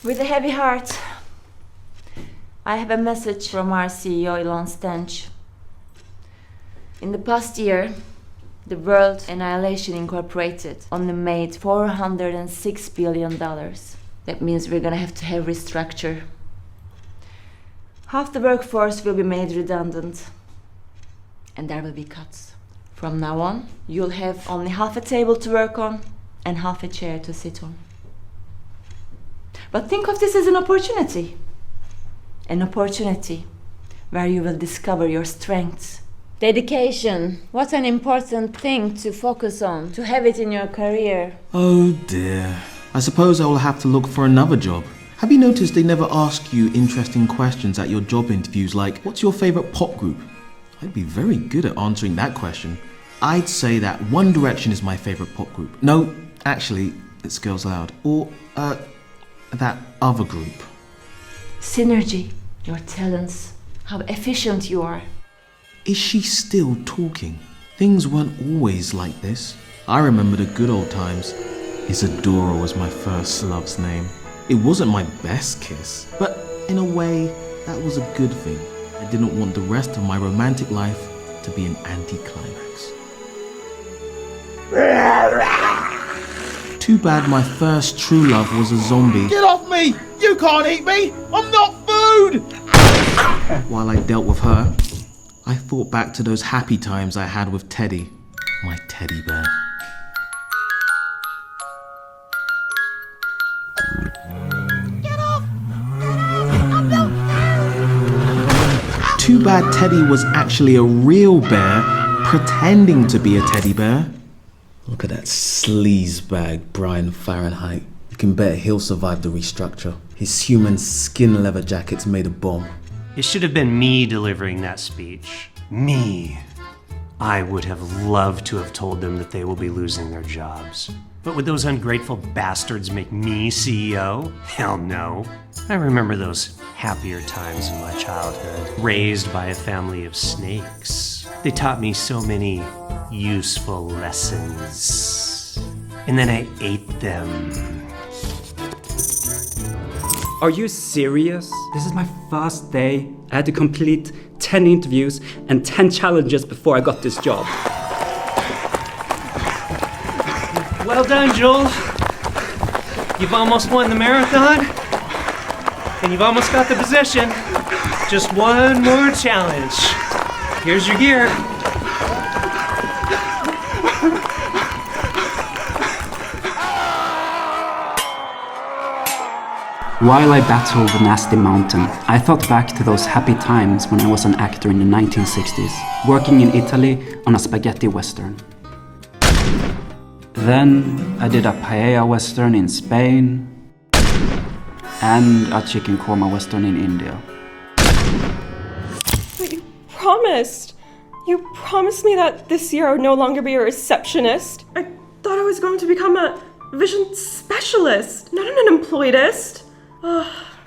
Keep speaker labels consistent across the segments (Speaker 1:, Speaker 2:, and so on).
Speaker 1: With a heavy heart, I have a message from our CEO, Elon Stench. In the past year, the World Annihilation Incorporated only made $406 billion. That means we're gonna have to restructure. Half the workforce will be made redundant, and there will be cuts. From now on, you'll have only half a table to work on and half a chair to sit on. But think of this as an opportunity where you will discover your strengths. Dedication, what an important thing to focus on, to have it in your career.
Speaker 2: Oh dear. I suppose I will have to look for another job. Have you noticed they never ask you interesting questions at your job interviews like, what's your favourite pop group? I'd be very good at answering that question. I'd say that One Direction is my favourite pop group. No, actually, it's Girls Aloud. Or, that other group.
Speaker 1: Synergy, your talents, how efficient you are.
Speaker 2: Is she still talking? Things weren't always like this. I remember the good old times. Isadora was my first love's name. It wasn't my best kiss, but in a way, that was a good thing. I didn't want the rest of my romantic life to be an anticlimax. Too bad my first true love was a zombie.
Speaker 3: Get off me! You can't eat me! I'm not food!
Speaker 2: While I dealt with her, I thought back to those happy times I had with Teddy, my teddy bear.
Speaker 3: Get off!
Speaker 2: Too bad Teddy was actually a real bear pretending to be a teddy bear. Look at that sleazebag Brian Fahrenheit. You can bet he'll survive the restructure. His human skin leather jacket's made of bomb.
Speaker 4: It should have been me delivering that speech. Me. I would have loved to have told them that they will be losing their jobs. But would those ungrateful bastards make me CEO? Hell no. I remember those happier times in my childhood, raised by a family of snakes. They taught me so many useful lessons. And then I ate them.
Speaker 5: Are you serious? This is my first day. I had to complete 10 interviews and 10 challenges before I got this job.
Speaker 4: Well done, Joel. You've almost won the marathon, and you've almost got the position. Just one more challenge. Here's your gear.
Speaker 5: While I battled the nasty mountain, I thought back to those happy times when I was an actor in the 1960s, working in Italy on a spaghetti western. Then I did a paella western in Spain and a chicken korma western in India.
Speaker 6: But you promised! You promised me that this year I would no longer be a receptionist. I thought I was going to become a vision specialist, not an unemployedist.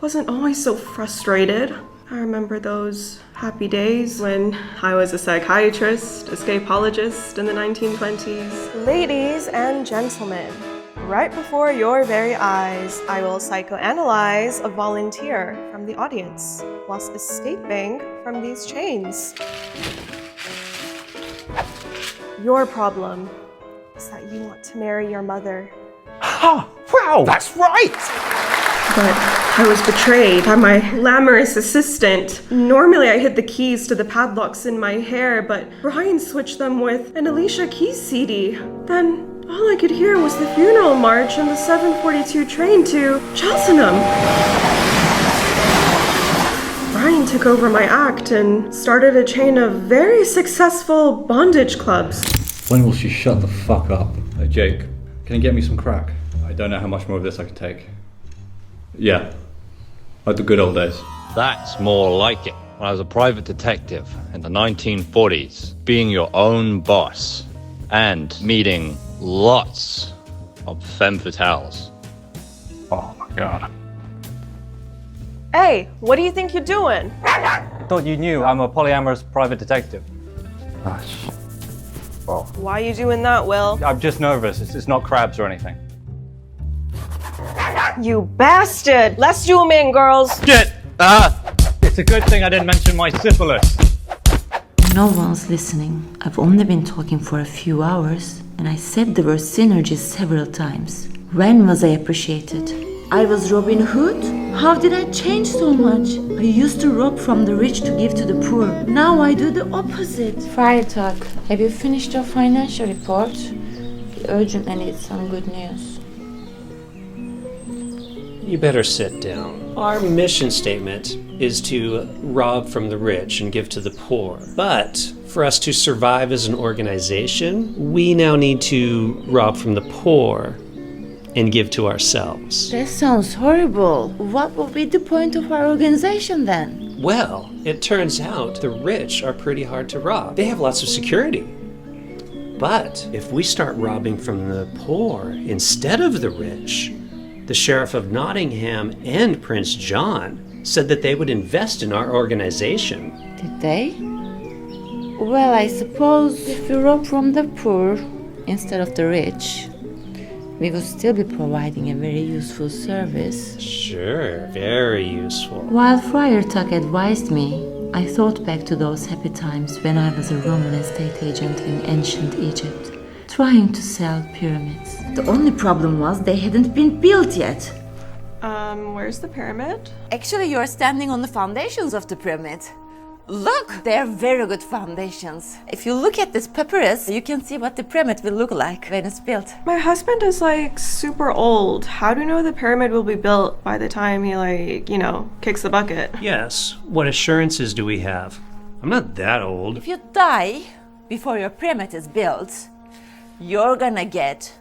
Speaker 6: Wasn't always so frustrated. I remember those happy days when I was a psychiatrist, escapologist in the 1920s. Ladies and gentlemen, right before your very eyes, I will psychoanalyze a volunteer from the audience whilst escaping from these chains. Your problem is that you want to marry your mother.
Speaker 3: Ah, wow, that's right!
Speaker 6: But I was betrayed by my glamorous assistant. Normally I hid the keys to the padlocks in my hair, but Brian switched them with an Alicia Keys CD. Then all I could hear was the funeral march and the 7:42 train to Cheltenham. Brian took over my act and started a chain of very successful bondage clubs.
Speaker 7: When will she shut the fuck up? Hey Jake, can you get me some crack? I don't know how much more of this I can take. Yeah, like the good old days.
Speaker 8: That's more like it. When I was a private detective in the 1940s, being your own boss and meeting lots of femme fatales.
Speaker 7: Oh my god.
Speaker 6: Hey, what do you think you're doing?
Speaker 7: Thought you knew I'm a polyamorous private detective. Well,
Speaker 6: Why are you doing that, Will?
Speaker 7: I'm just nervous. It's not crabs or anything.
Speaker 6: You bastard! Let's zoom in, girls!
Speaker 7: Shit! It's a good thing I didn't mention my syphilis.
Speaker 1: No one's listening. I've only been talking for a few hours, and I said the word synergy several times. When was I appreciated? I was Robin Hood? How did I change so much? I used to rob from the rich to give to the poor. Now I do the opposite. Fire Talk, have you finished your financial report? We urgently need some good news.
Speaker 4: You better sit down. Our mission statement is to rob from the rich and give to the poor. But for us to survive as an organization, we now need to rob from the poor and give to ourselves.
Speaker 1: That sounds horrible. What will be the point of our organization then?
Speaker 4: Well, it turns out the rich are pretty hard to rob. They have lots of security. But if we start robbing from the poor instead of the rich, the Sheriff of Nottingham and Prince John said that they would invest in our organization.
Speaker 1: Did they? Well, I suppose if we rob from the poor instead of the rich, we would still be providing a very useful service.
Speaker 4: Sure, very useful.
Speaker 1: While Friar Tuck advised me, I thought back to those happy times when I was a Roman estate agent in ancient Egypt, trying to sell pyramids. The only problem was they hadn't been built yet.
Speaker 6: Where's the pyramid?
Speaker 1: Actually, you're standing on the foundations of the pyramid. Look, they're very good foundations. If you look at this papyrus, you can see what the pyramid will look like when it's built.
Speaker 6: My husband is like super old. How do you know the pyramid will be built by the time he kicks the bucket?
Speaker 4: Yes, what assurances do we have? I'm not that old.
Speaker 1: If you die before your pyramid is built, you're gonna get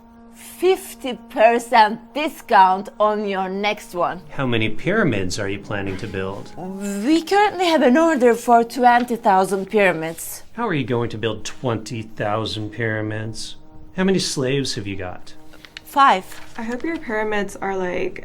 Speaker 1: 50% discount on your next one.
Speaker 4: How many pyramids are you planning to build?
Speaker 1: We currently have an order for 20,000 pyramids.
Speaker 4: How are you going to build 20,000 pyramids? How many slaves have you got?
Speaker 1: 5.
Speaker 6: I hope your pyramids are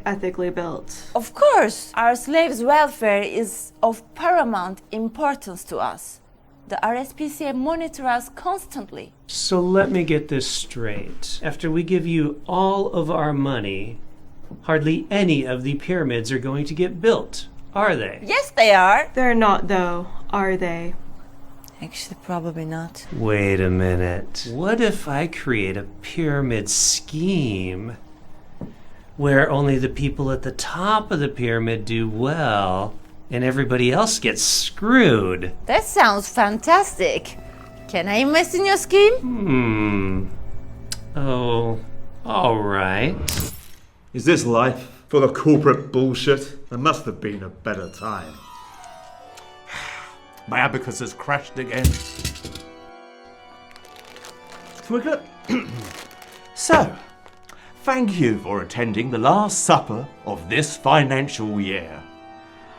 Speaker 6: ethically built.
Speaker 1: Of course, our slaves' welfare is of paramount importance to us. The RSPCA monitor us constantly.
Speaker 4: So let me get this straight. After we give you all of our money, hardly any of the pyramids are going to get built, are they?
Speaker 1: Yes, they are.
Speaker 6: They're not, though, are they?
Speaker 1: Actually, probably not.
Speaker 4: Wait a minute. What if I create a pyramid scheme where only the people at the top of the pyramid do well and everybody else gets screwed?
Speaker 1: That sounds fantastic. Can I invest in your scheme?
Speaker 4: Oh, all right.
Speaker 3: Is this life full of corporate bullshit? There must have been a better time. My abacus has crashed again. Twiglet? So, thank you for attending the Last Supper of this financial year.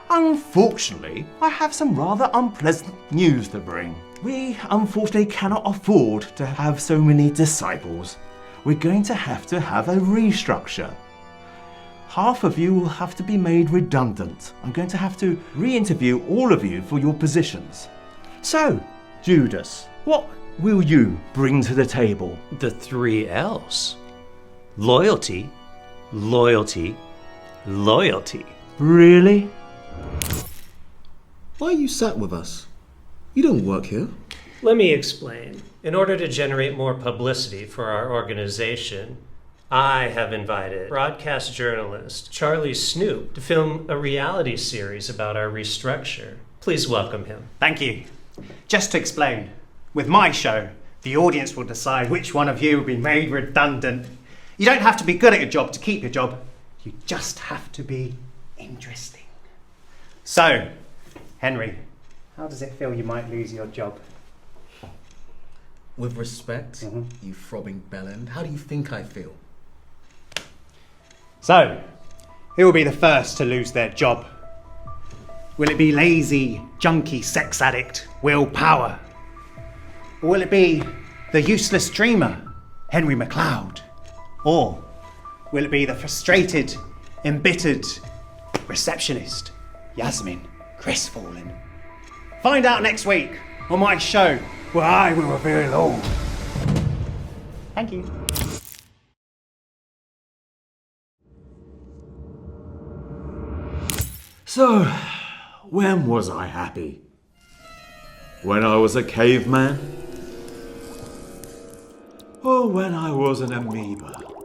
Speaker 3: Unfortunately, I have some rather unpleasant news to bring. We unfortunately cannot afford to have so many disciples. We're going to have a restructure. Half of you will have to be made redundant. I'm going to have to re-interview all of you for your positions. So, Judas, what will you bring to the table?
Speaker 4: The 3 L's. Loyalty, loyalty, loyalty.
Speaker 3: Really?
Speaker 2: Why are you sat with us? You don't work here.
Speaker 4: Let me explain. In order to generate more publicity for our organization, I have invited broadcast journalist Charlie Snoop to film a reality series about our restructure. Please welcome him.
Speaker 9: Thank you. Just to explain, with my show, the audience will decide which one of you will be made redundant. You don't have to be good at your job to keep your job. You just have to be interesting. So, Henry, how does it feel you might lose your job?
Speaker 2: With respect, you throbbing bellend, how do you think I feel?
Speaker 9: So, who will be the first to lose their job? Will it be lazy, junkie sex addict Will Power? Or will it be the useless dreamer Henry MacLeod? Or will it be the frustrated, embittered receptionist Yasmin Crestfallen? Find out next week on my show where I will reveal all. Thank you.
Speaker 3: So, when was I happy? When I was a caveman? Or when I was an amoeba?